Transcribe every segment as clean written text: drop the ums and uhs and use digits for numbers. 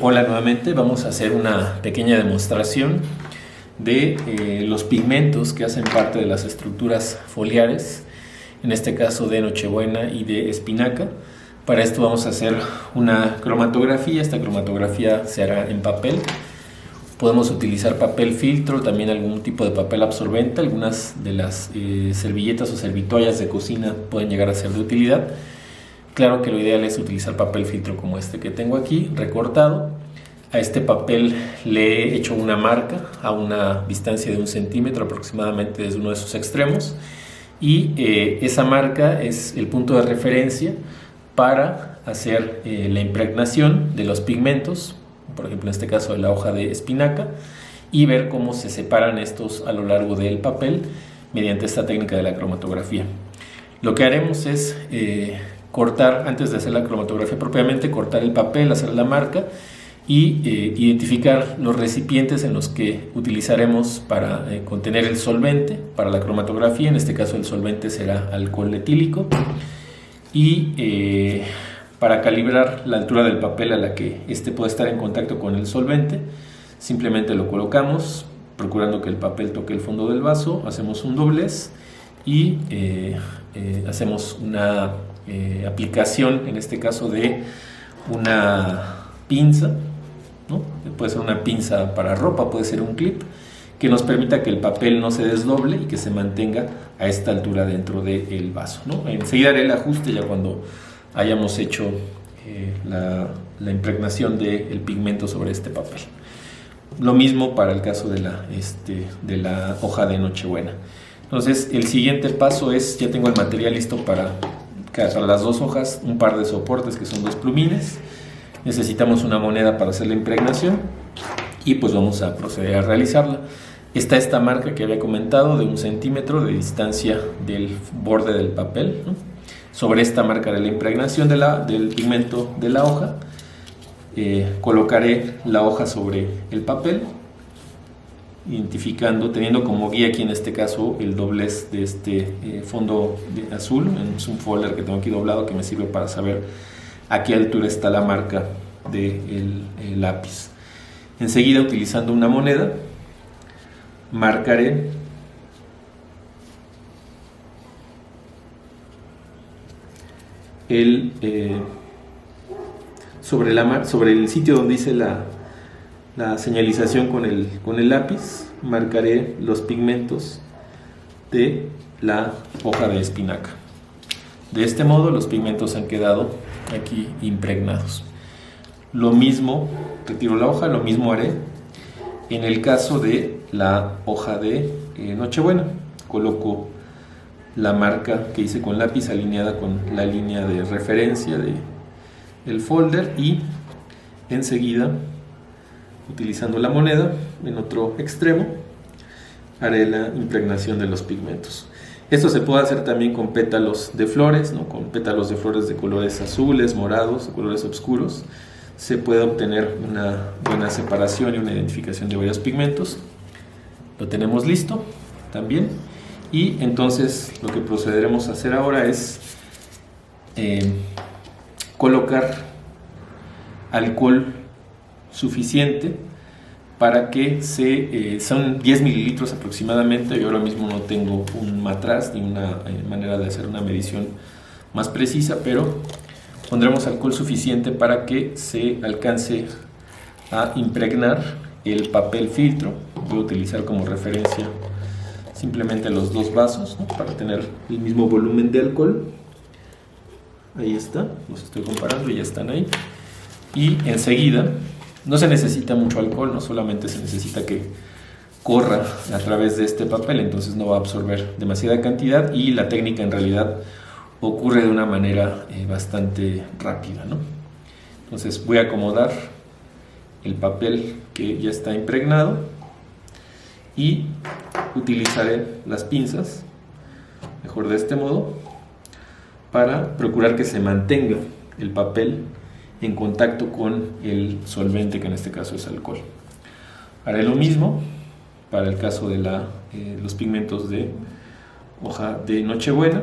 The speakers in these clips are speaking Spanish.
Hola nuevamente, vamos a hacer una pequeña demostración de los pigmentos que hacen parte de las estructuras foliares, en este caso de Nochebuena y de Espinaca. Para esto vamos a hacer una cromatografía. Esta cromatografía se hará en papel. Podemos utilizar papel filtro, también algún tipo de papel absorbente. Algunas de las servilletas o servitoallas de cocina pueden llegar a ser de utilidad. Claro que lo ideal es utilizar papel filtro como este que tengo aquí, recortado. A este papel le he hecho una marca a una distancia de 1 centímetro aproximadamente desde uno de sus extremos. Y esa marca es el punto de referencia para hacer la impregnación de los pigmentos, por ejemplo en este caso de la hoja de espinaca, y ver cómo se separan estos a lo largo del papel mediante esta técnica de la cromatografía. Lo que haremos es cortar, antes de hacer la cromatografía propiamente, cortar el papel, hacer la marca y identificar los recipientes en los que utilizaremos para contener el solvente para la cromatografía. En este caso el solvente será alcohol etílico, y para calibrar la altura del papel a la que éste puede estar en contacto con el solvente, simplemente lo colocamos procurando que el papel toque el fondo del vaso, hacemos un doblez y hacemos una aplicación, en este caso de una pinza, ¿no? Puede ser una pinza para ropa, puede ser un clip, que nos permita que el papel no se desdoble y que se mantenga a esta altura dentro del vaso, ¿no? Enseguida haré el ajuste ya cuando hayamos hecho la impregnación del pigmento sobre este papel. Lo mismo para el caso de la hoja de Nochebuena. Entonces el siguiente paso es, ya tengo el material listo para las dos hojas, un par de soportes que son 2 plumines. Necesitamos una moneda para hacer la impregnación y pues vamos a proceder a realizarla. Está esta marca que había comentado de 1 centímetro de distancia del borde del papel, ¿no? Sobre esta marca de la impregnación del pigmento de la hoja, colocaré la hoja sobre el papel, identificando, teniendo como guía aquí en este caso el doblez de este fondo azul. Es un folder que tengo aquí doblado que me sirve para saber a qué altura está la marca del lápiz. Enseguida, utilizando una moneda, marcaré sobre el sitio donde hice la señalización con el lápiz, marcaré los pigmentos de la hoja de espinaca. De este modo los pigmentos han quedado aquí impregnados. Lo mismo, retiro la hoja, lo mismo haré en el caso de la hoja de Nochebuena. Coloco la marca que hice con lápiz alineada con la línea de referencia del folder y enseguida, utilizando la moneda en otro extremo, haré la impregnación de los pigmentos. Esto se puede hacer también con pétalos de flores, ¿no? Con pétalos de flores de colores azules, morados, colores oscuros. Se puede obtener una buena separación y una identificación de varios pigmentos. Lo tenemos listo también. Y entonces lo que procederemos a hacer ahora es colocar alcohol suficiente para que son 10 mililitros aproximadamente. Yo ahora mismo no tengo un matraz ni una manera de hacer una medición más precisa, pero pondremos alcohol suficiente para que se alcance a impregnar el papel filtro. Voy a utilizar como referencia simplemente los 2 vasos, ¿no? Para tener el mismo volumen de alcohol. Ahí está, los estoy comparando y ya están ahí. Y enseguida, no se necesita mucho alcohol, no solamente se necesita que corra a través de este papel, entonces no va a absorber demasiada cantidad y la técnica en realidad ocurre de una manera bastante rápida, ¿no? Entonces voy a acomodar el papel que ya está impregnado y utilizaré las pinzas, mejor de este modo, para procurar que se mantenga el papel en contacto con el solvente, que en este caso es alcohol. Haré lo mismo para el caso de los pigmentos de hoja de Nochebuena.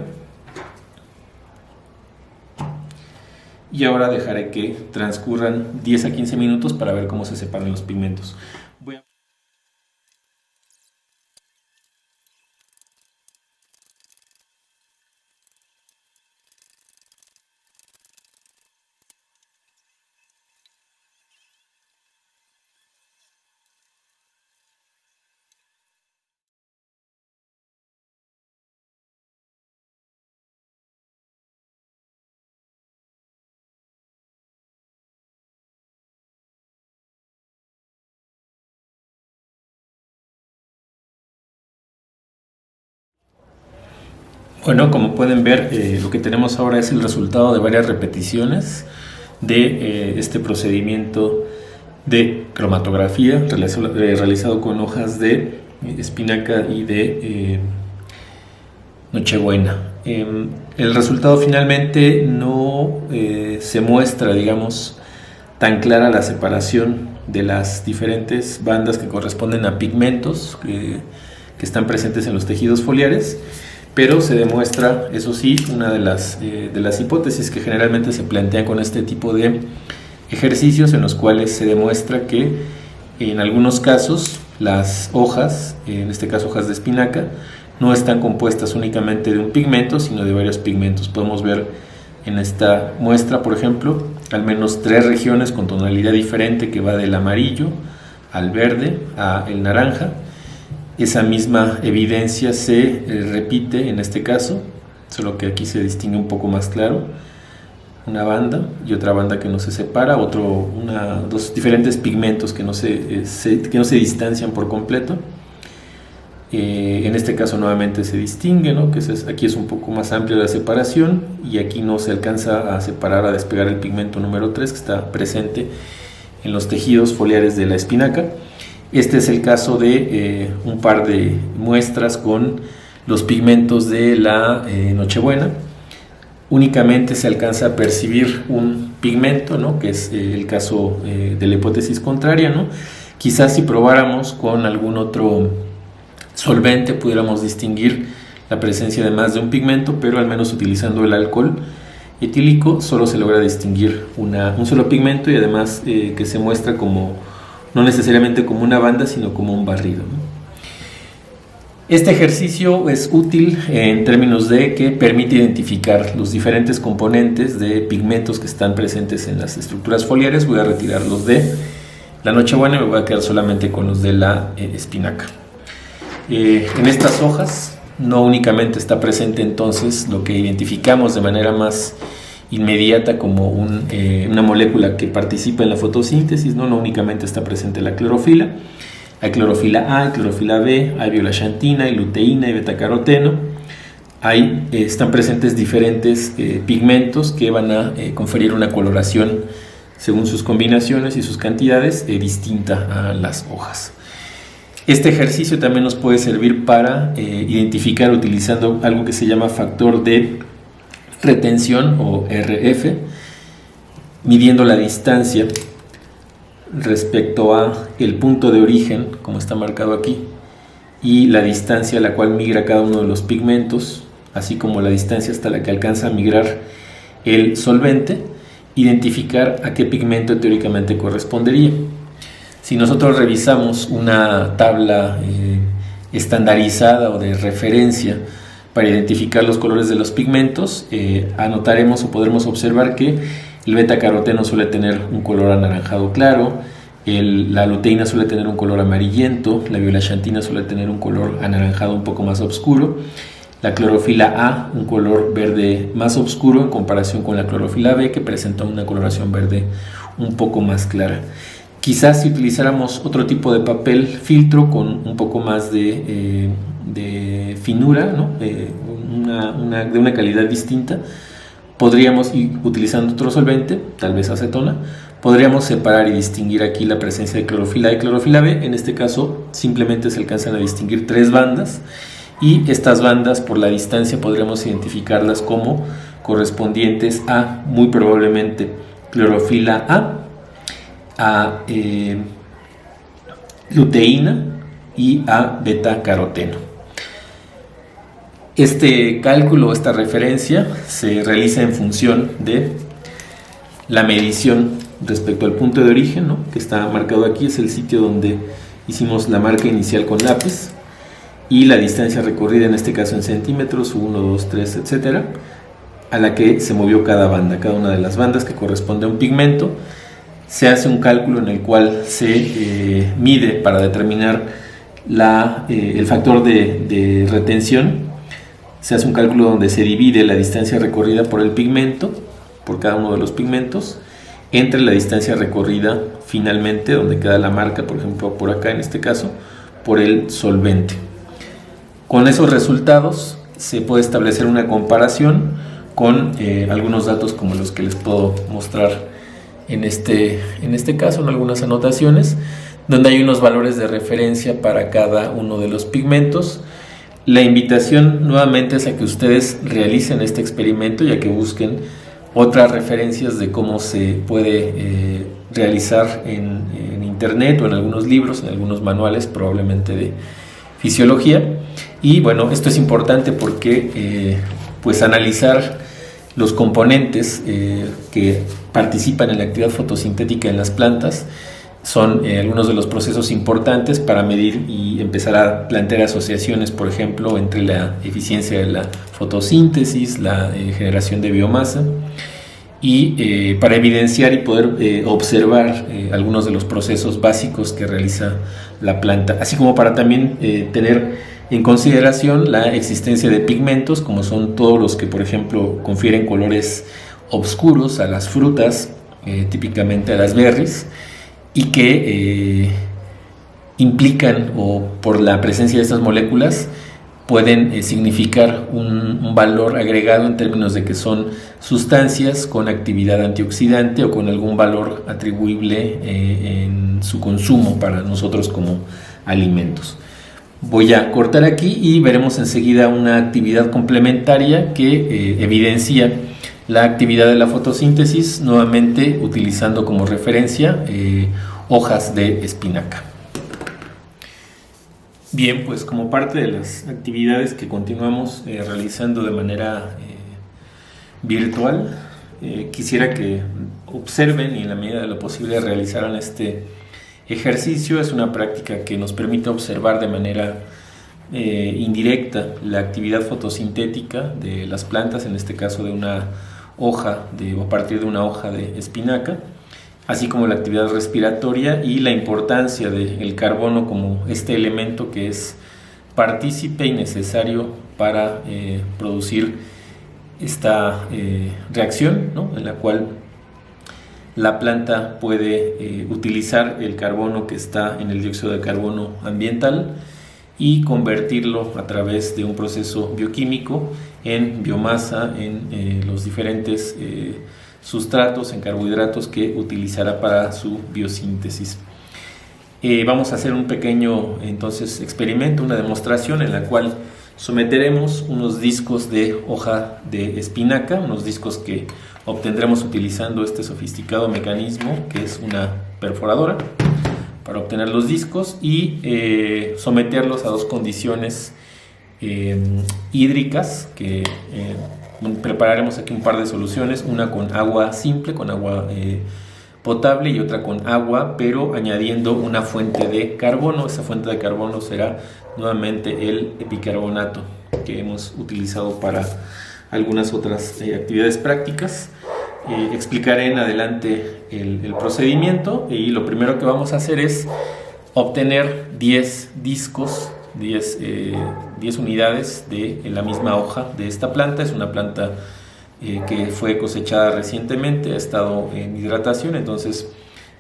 y ahora dejaré que transcurran 10 a 15 minutos para ver cómo se separan los pigmentos. Bueno, como pueden ver, lo que tenemos ahora es el resultado de varias repeticiones de este procedimiento de cromatografía realizado con hojas de espinaca y de Nochebuena. El resultado finalmente no se muestra, digamos, tan clara la separación de las diferentes bandas que corresponden a pigmentos que están presentes en los tejidos foliares, pero se demuestra, eso sí, una de las hipótesis que generalmente se plantean con este tipo de ejercicios, en los cuales se demuestra que en algunos casos las hojas, en este caso hojas de espinaca, no están compuestas únicamente de un pigmento, sino de varios pigmentos. Podemos ver en esta muestra, por ejemplo, al menos 3 regiones con tonalidad diferente, que va del amarillo al verde al naranja. Esa misma evidencia se repite en este caso, solo que aquí se distingue un poco más claro una banda y otra banda que no se separa, dos diferentes pigmentos que no se distancian por completo. En este caso nuevamente se distingue, ¿no? Aquí es un poco más amplia la separación, y aquí no se alcanza a separar, a despegar el pigmento número 3 que está presente en los tejidos foliares de la espinaca. Este es el caso de un par de muestras con los pigmentos de la Nochebuena. Únicamente se alcanza a percibir un pigmento, ¿no? Que es el caso de la hipótesis contraria, ¿no? Quizás si probáramos con algún otro solvente pudiéramos distinguir la presencia de más de un pigmento, pero al menos utilizando el alcohol etílico solo se logra distinguir un solo pigmento, y además que se muestra como no necesariamente como una banda, sino como un barrido, ¿no? Este ejercicio es útil en términos de que permite identificar los diferentes componentes de pigmentos que están presentes en las estructuras foliares. Voy a retirar los de la Nochebuena y me voy a quedar solamente con los de la espinaca. En estas hojas no únicamente está presente entonces lo que identificamos de manera más inmediata como una molécula que participa en la fotosíntesis, no únicamente está presente la clorofila. Hay clorofila A, hay clorofila B, hay violaxantina, hay luteína y betacaroteno. Están presentes diferentes pigmentos que van a conferir una coloración según sus combinaciones y sus cantidades distinta a las hojas. Este ejercicio también nos puede servir para identificar, utilizando algo que se llama factor de retención o RF, midiendo la distancia respecto a el punto de origen, como está marcado aquí, y la distancia a la cual migra cada uno de los pigmentos, así como la distancia hasta la que alcanza a migrar el solvente, identificar a qué pigmento teóricamente correspondería. Si nosotros revisamos una tabla estandarizada o de referencia para identificar los colores de los pigmentos, anotaremos o podremos observar que el betacaroteno suele tener un color anaranjado claro, la luteína suele tener un color amarillento, la violaxantina suele tener un color anaranjado un poco más oscuro, la clorofila A un color verde más oscuro en comparación con la clorofila B, que presenta una coloración verde un poco más clara. Quizás si utilizáramos otro tipo de papel filtro con un poco más de finura, ¿no? de una calidad distinta, podríamos, y utilizando otro solvente, tal vez acetona, podríamos separar y distinguir aquí la presencia de clorofila A y clorofila B. En este caso simplemente se alcanzan a distinguir 3 bandas, y estas bandas por la distancia podríamos identificarlas como correspondientes a, muy probablemente, clorofila a luteína y a beta-caroteno. Este cálculo, esta referencia, se realiza en función de la medición respecto al punto de origen, ¿no?, que está marcado aquí, es el sitio donde hicimos la marca inicial con lápiz, y la distancia recorrida, en este caso en centímetros, 1, 2, 3, etcétera, a la que se movió cada banda, cada una de las bandas que corresponde a un pigmento. Se hace un cálculo en el cual se mide para determinar el factor de retención. Se hace un cálculo donde se divide la distancia recorrida por el pigmento, por cada uno de los pigmentos, entre la distancia recorrida finalmente, donde queda la marca, por ejemplo por acá en este caso, por el solvente. Con esos resultados se puede establecer una comparación con algunos datos como los que les puedo mostrar en este caso, en algunas anotaciones, donde hay unos valores de referencia para cada uno de los pigmentos. La invitación nuevamente es a que ustedes realicen este experimento y a que busquen otras referencias de cómo se puede realizar en internet o en algunos libros, en algunos manuales, probablemente de fisiología. Y bueno, esto es importante porque pues analizar los componentes que participan en la actividad fotosintética en las plantas son algunos de los procesos importantes para medir y empezar a plantear asociaciones, por ejemplo, entre la eficiencia de la fotosíntesis, la generación de biomasa, y para evidenciar y poder observar algunos de los procesos básicos que realiza la planta, así como para también tener en consideración la existencia de pigmentos, como son todos los que, por ejemplo, confieren colores oscuros a las frutas, típicamente a las berries, y que implican, o por la presencia de estas moléculas, pueden significar un valor agregado en términos de que son sustancias con actividad antioxidante o con algún valor atribuible en su consumo para nosotros como alimentos. Voy a cortar aquí y veremos enseguida una actividad complementaria que evidencia la actividad de la fotosíntesis, nuevamente utilizando como referencia hojas de espinaca. Bien, pues como parte de las actividades que continuamos realizando de manera virtual, quisiera que observen y en la medida de lo posible realizaran este ejercicio. Es una práctica que nos permite observar de manera indirecta la actividad fotosintética de las plantas, en este caso de una hoja o a partir de una hoja de espinaca, así como la actividad respiratoria y la importancia del carbono como este elemento que es partícipe y necesario para producir esta reacción, ¿no?, en la cual la planta puede utilizar el carbono que está en el dióxido de carbono ambiental y convertirlo a través de un proceso bioquímico en biomasa, en los diferentes sustratos, en carbohidratos que utilizará para su biosíntesis. Vamos a hacer un pequeño entonces experimento, una demostración en la cual someteremos unos discos de hoja de espinaca, unos discos que obtendremos utilizando este sofisticado mecanismo que es una perforadora para obtener los discos y someterlos a dos condiciones hídricas que prepararemos aquí un par de soluciones, una con agua simple, con agua potable, y otra con agua, pero añadiendo una fuente de carbono. Esa fuente de carbono será nuevamente el bicarbonato que hemos utilizado para algunas otras actividades prácticas. Explicaré en adelante el procedimiento, y lo primero que vamos a hacer es obtener 10 discos, 10 unidades de la misma hoja de esta planta. Es una planta que fue cosechada recientemente, ha estado en hidratación, entonces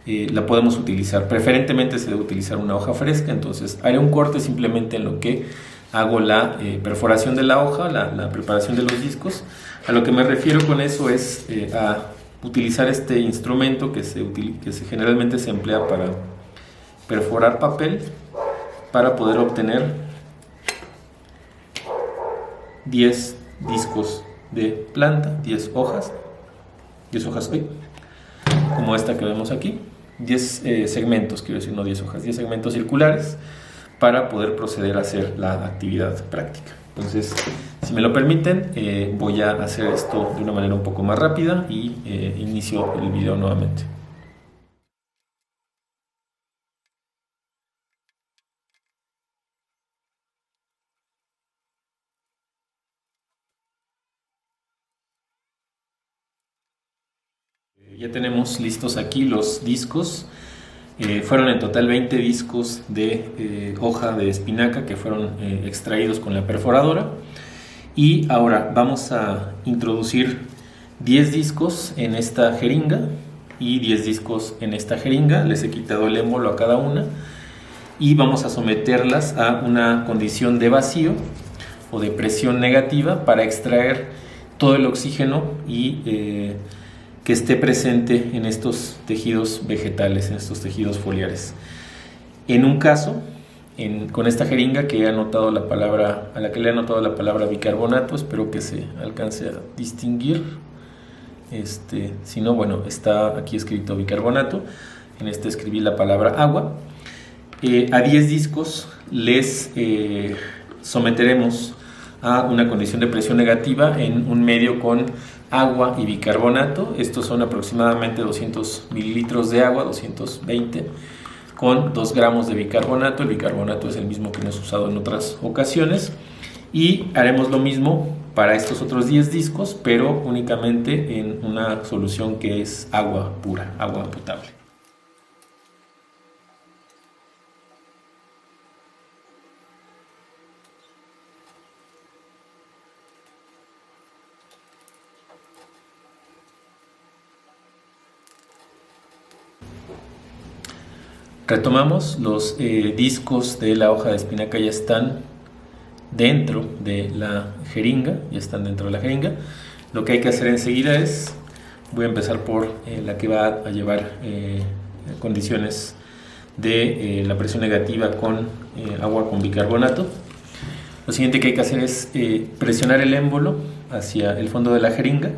la podemos utilizar. Preferentemente se debe utilizar una hoja fresca, entonces haré un corte simplemente en lo que hago la perforación de la hoja, la preparación de los discos. A lo que me refiero con eso es a utilizar este instrumento que generalmente se emplea para perforar papel, para poder obtener 10 discos de planta, 10 hojas como esta que vemos aquí, 10 segmentos, quiero decir, no 10 hojas, 10 segmentos circulares, para poder proceder a hacer la actividad práctica. Entonces, si me lo permiten, voy a hacer esto de una manera un poco más rápida y inicio el video nuevamente. Ya tenemos listos aquí los discos. Fueron en total 20 discos de hoja de espinaca que fueron extraídos con la perforadora. Y ahora vamos a introducir 10 discos en esta jeringa y 10 discos en esta jeringa. Les he quitado el émbolo a cada una y vamos a someterlas a una condición de vacío o de presión negativa para extraer todo el oxígeno y que esté presente en estos tejidos vegetales, en estos tejidos foliares. En un caso, con esta jeringa que he anotado la palabra, a la que le he anotado la palabra bicarbonato, espero que se alcance a distinguir. Si no, bueno, está aquí escrito bicarbonato, en este escribí la palabra agua. A 10 discos les someteremos a una condición de presión negativa en un medio con agua y bicarbonato. Estos son aproximadamente 200 mililitros de agua, 220, con 2 gramos de bicarbonato. El bicarbonato es el mismo que hemos usado en otras ocasiones. Y haremos lo mismo para estos otros 10 discos, pero únicamente en una solución que es agua pura, agua potable. Retomamos, los discos de la hoja de espinaca ya están dentro de la jeringa, Lo que hay que hacer enseguida es, voy a empezar por la que va a llevar condiciones de la presión negativa con agua con bicarbonato. Lo siguiente que hay que hacer es presionar el émbolo hacia el fondo de la jeringa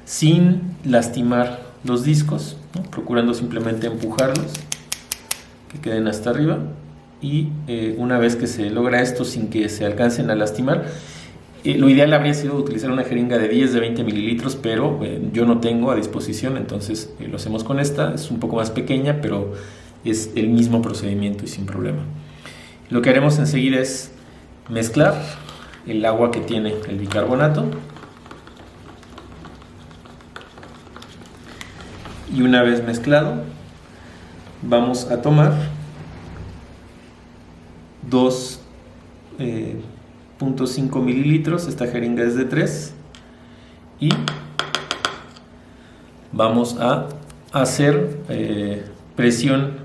sin lastimar los discos, ¿no? Procurando simplemente empujarlos que queden hasta arriba y una vez que se logra esto sin que se alcancen a lastimar, lo ideal habría sido utilizar una jeringa de 10 de 20 mililitros, pero yo no tengo a disposición, entonces lo hacemos con esta. Es un poco más pequeña, pero es el mismo procedimiento y sin problema. Lo que haremos enseguida es mezclar el agua que tiene el bicarbonato y una vez mezclado vamos a tomar 2.5 mililitros, esta jeringa es de 3, y vamos a hacer presión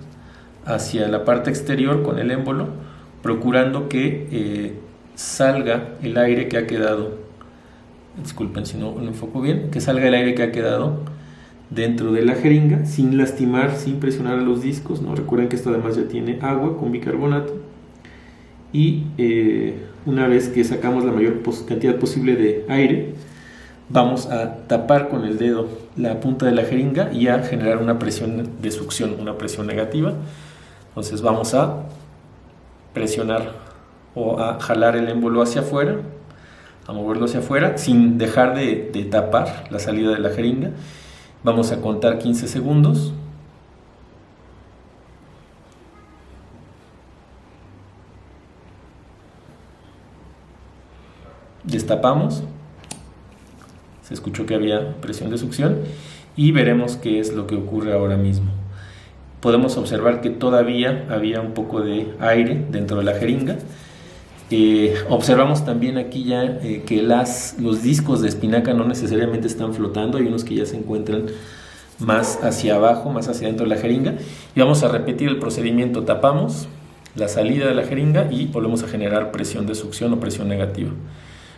hacia la parte exterior con el émbolo, procurando que salga el aire que ha quedado, disculpen si no lo enfoco bien, que salga el aire que ha quedado dentro de la jeringa, sin lastimar, sin presionar a los discos, ¿no? Recuerden que esto además ya tiene agua con bicarbonato. Y una vez que sacamos la mayor cantidad posible de aire, vamos a tapar con el dedo la punta de la jeringa y a generar una presión de succión, una presión negativa. Entonces vamos a presionar o a jalar el émbolo hacia afuera, a moverlo hacia afuera, sin dejar de tapar la salida de la jeringa. Vamos a contar 15 segundos. Destapamos. Se escuchó que había presión de succión y veremos qué es lo que ocurre ahora mismo. Podemos observar que todavía había un poco de aire dentro de la jeringa. Observamos también aquí ya que los discos de espinaca no necesariamente están flotando, hay unos que ya se encuentran más hacia abajo, más hacia dentro de la jeringa, y vamos a repetir el procedimiento. Tapamos la salida de la jeringa y volvemos a generar presión de succión o presión negativa.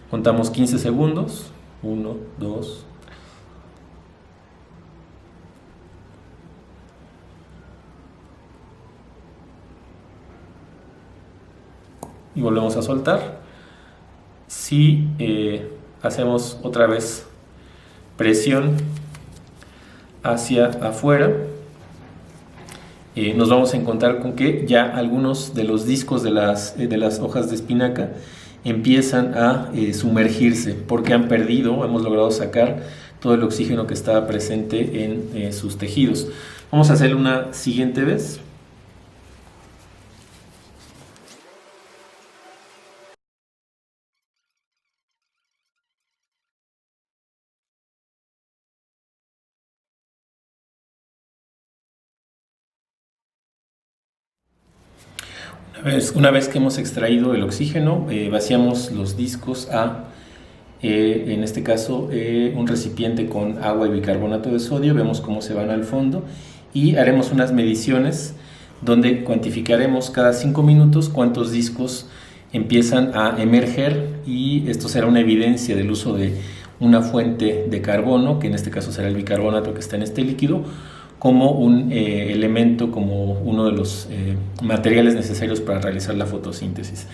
Contamos 15 segundos, 1, 2, y volvemos a soltar. Si hacemos otra vez presión hacia afuera, nos vamos a encontrar con que ya algunos de los discos de las hojas de espinaca empiezan a sumergirse porque han perdido, hemos logrado sacar todo el oxígeno que estaba presente en sus tejidos. Vamos a hacer una siguiente vez. Una vez que hemos extraído el oxígeno, vaciamos los discos a, en este caso, un recipiente con agua y bicarbonato de sodio. Vemos cómo se van al fondo y haremos unas mediciones donde cuantificaremos cada 5 minutos cuántos discos empiezan a emerger, y esto será una evidencia del uso de una fuente de carbono, que en este caso será el bicarbonato que está en este líquido, como un elemento, como uno de los materiales necesarios para realizar la fotosíntesis.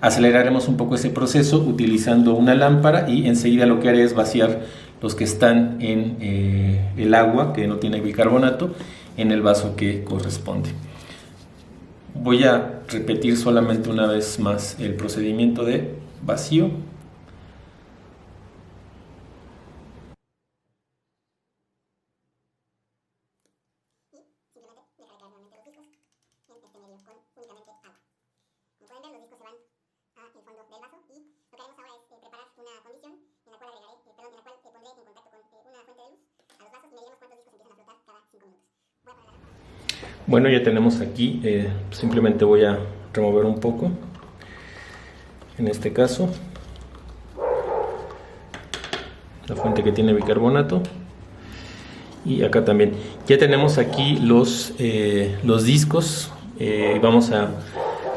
Aceleraremos un poco ese proceso utilizando una lámpara, y enseguida lo que haré es vaciar los que están en el agua, que no tiene bicarbonato, en el vaso que corresponde. Voy a repetir solamente una vez más el procedimiento de vacío. Bueno, ya tenemos aquí, simplemente voy a remover un poco, en este caso, la fuente que tiene bicarbonato, y acá también. Ya tenemos aquí los discos. Vamos a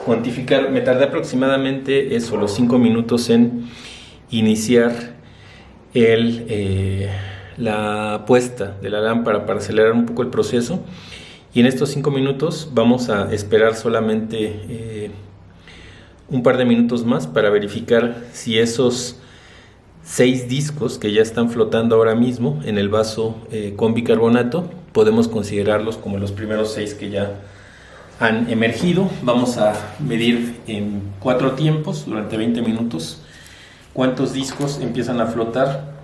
cuantificar. Me tardé aproximadamente eso, los 5 minutos en iniciar la puesta de la lámpara para acelerar un poco el proceso. Y en estos 5 minutos vamos a esperar solamente un par de minutos más para verificar si esos 6 discos que ya están flotando ahora mismo en el vaso con bicarbonato podemos considerarlos como los primeros 6 que ya han emergido. Vamos a medir en 4 tiempos durante 20 minutos cuántos discos empiezan a flotar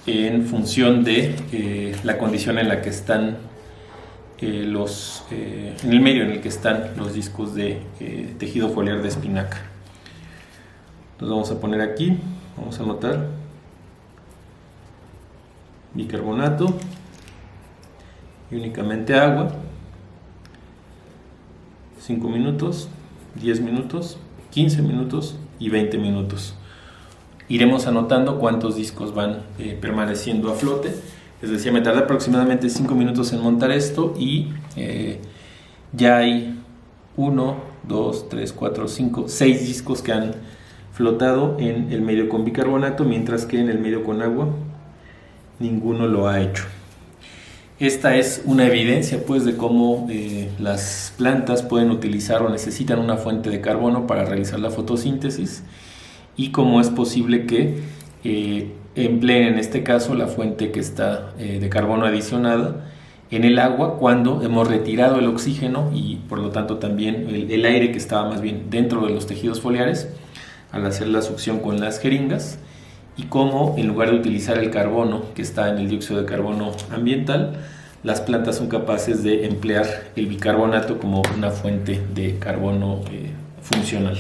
en función de la condición en la que están en el medio en el que están los discos de tejido foliar de espinaca. Los vamos a poner aquí. Vamos a anotar bicarbonato y únicamente agua. 5 minutos, 10 minutos, 15 minutos y 20 minutos. Iremos anotando cuántos discos van permaneciendo a flote. Les decía, me tardé aproximadamente 5 minutos en montar esto, y ya hay 1, 2, 3, 4, 5, 6 discos que han flotado en el medio con bicarbonato, mientras que en el medio con agua ninguno lo ha hecho. Esta es una evidencia, pues, de cómo las plantas pueden utilizar o necesitan una fuente de carbono para realizar la fotosíntesis, y cómo es posible que empleen en este caso la fuente que está de carbono adicionada en el agua, cuando hemos retirado el oxígeno y por lo tanto también el aire que estaba más bien dentro de los tejidos foliares al hacer la succión con las jeringas, y cómo en lugar de utilizar el carbono que está en el dióxido de carbono ambiental, las plantas son capaces de emplear el bicarbonato como una fuente de carbono funcional.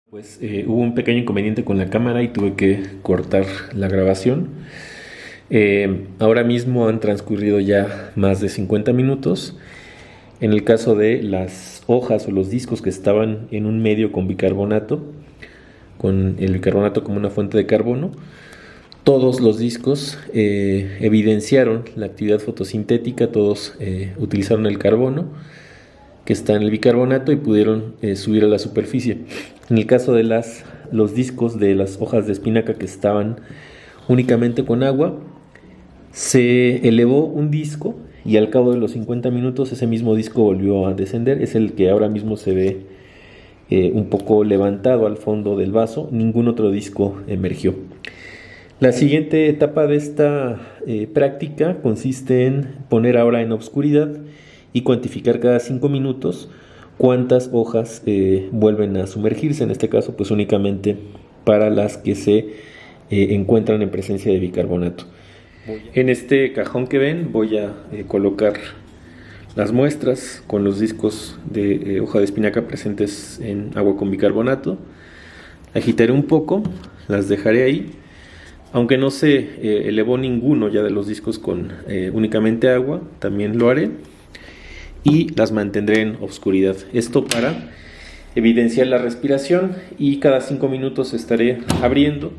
Pues hubo un pequeño inconveniente con la cámara y tuve que cortar la grabación. Ahora mismo han transcurrido ya más de 50 minutos. En el caso de las hojas o los discos que estaban en un medio con bicarbonato, con el bicarbonato como una fuente de carbono, todos los discos evidenciaron la actividad fotosintética, todos utilizaron el carbono que está en el bicarbonato y pudieron subir a la superficie. En el caso de los discos de las hojas de espinaca que estaban únicamente con agua, se elevó un disco y al cabo de los 50 minutos ese mismo disco volvió a descender. Es el que ahora mismo se ve un poco levantado al fondo del vaso. Ningún otro disco emergió. La siguiente etapa de esta práctica consiste en poner ahora en obscuridad y cuantificar cada 5 minutos cuántas hojas vuelven a sumergirse, en este caso pues únicamente para las que se encuentran en presencia de bicarbonato. En este cajón que ven voy a colocar las muestras con los discos de hoja de espinaca presentes en agua con bicarbonato. Agitaré un poco, las dejaré ahí. Aunque no se elevó ninguno ya de los discos con únicamente agua, también lo haré. Y las mantendré en obscuridad. Esto para evidenciar la respiración, y cada 5 minutos estaré abriendo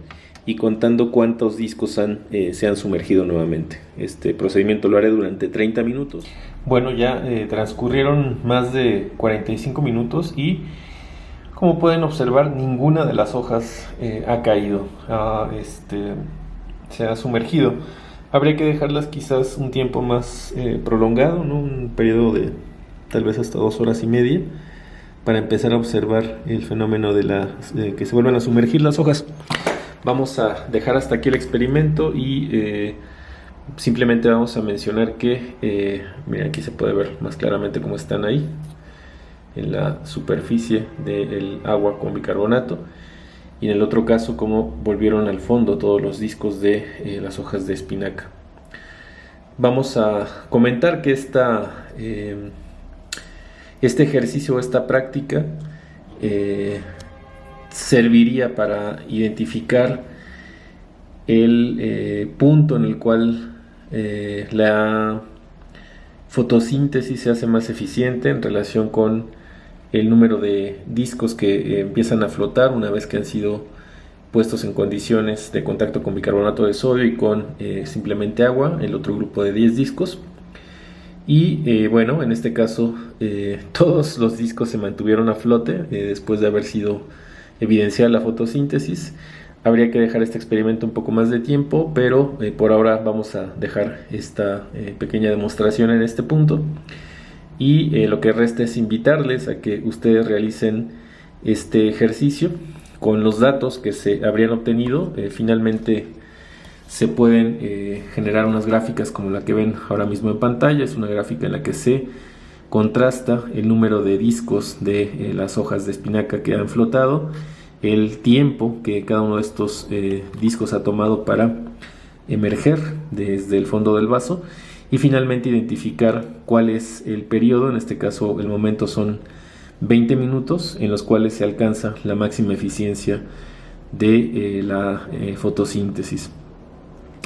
y contando cuántos discos se han sumergido nuevamente. Este procedimiento lo haré durante 30 minutos. Bueno, ya transcurrieron más de 45 minutos y, como pueden observar, ninguna de las hojas ha caído, se ha sumergido. Habría que dejarlas quizás un tiempo más prolongado, ¿no? Un periodo de tal vez hasta 2 horas y media, para empezar a observar el fenómeno de que se vuelvan a sumergir las hojas. Vamos a dejar hasta aquí el experimento y simplemente vamos a mencionar que, miren, aquí se puede ver más claramente cómo están ahí en la superficie del agua con bicarbonato, y en el otro caso cómo volvieron al fondo todos los discos de las hojas de espinaca. Vamos a comentar que este ejercicio o esta práctica serviría para identificar el punto en el cual la fotosíntesis se hace más eficiente en relación con el número de discos que empiezan a flotar una vez que han sido puestos en condiciones de contacto con bicarbonato de sodio y con simplemente agua, el otro grupo de 10 discos. Y bueno, en este caso todos los discos se mantuvieron a flote después de haber sido evidenciada la fotosíntesis. Habría que dejar este experimento un poco más de tiempo, pero por ahora vamos a dejar esta pequeña demostración en este punto. Y lo que resta es invitarles a que ustedes realicen este ejercicio con los datos que se habrían obtenido. Finalmente se pueden generar unas gráficas como la que ven ahora mismo en pantalla. Es una gráfica en la que se contrasta el número de discos de las hojas de espinaca que han flotado, el tiempo que cada uno de estos discos ha tomado para emerger desde el fondo del vaso, y finalmente identificar cuál es el periodo. En este caso el momento son 20 minutos en los cuales se alcanza la máxima eficiencia de la fotosíntesis.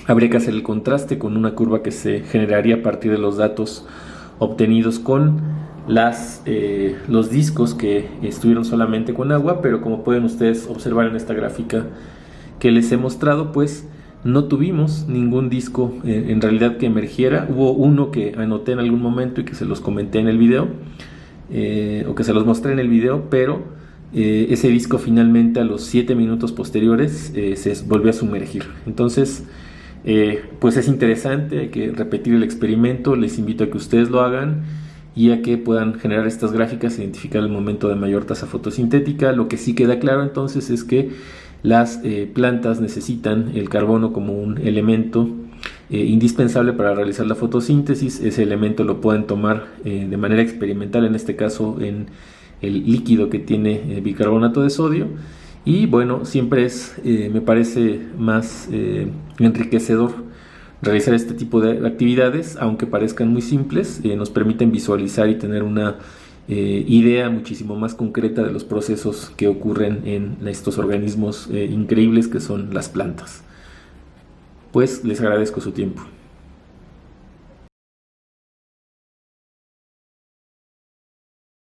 Habría que hacer el contraste con una curva que se generaría a partir de los datos obtenidos con los discos que estuvieron solamente con agua, pero como pueden ustedes observar en esta gráfica que les he mostrado, pues no tuvimos ningún disco en realidad que emergiera. Hubo uno que anoté en algún momento y que se los comenté en el video, o que se los mostré en el video, pero ese disco finalmente a los 7 minutos posteriores se volvió a sumergir. Entonces pues es interesante, hay que repetir el experimento. Les invito a que ustedes lo hagan y a que puedan generar estas gráficas e identificar el momento de mayor tasa fotosintética. Lo que sí queda claro entonces es que las plantas necesitan el carbono como un elemento indispensable para realizar la fotosíntesis. Ese elemento lo pueden tomar de manera experimental, en este caso en el líquido que tiene bicarbonato de sodio. Y bueno, siempre me parece más enriquecedor realizar este tipo de actividades, aunque parezcan muy simples. Nos permiten visualizar y tener una idea muchísimo más concreta de los procesos que ocurren en estos organismos increíbles que son las plantas. Pues les agradezco su tiempo.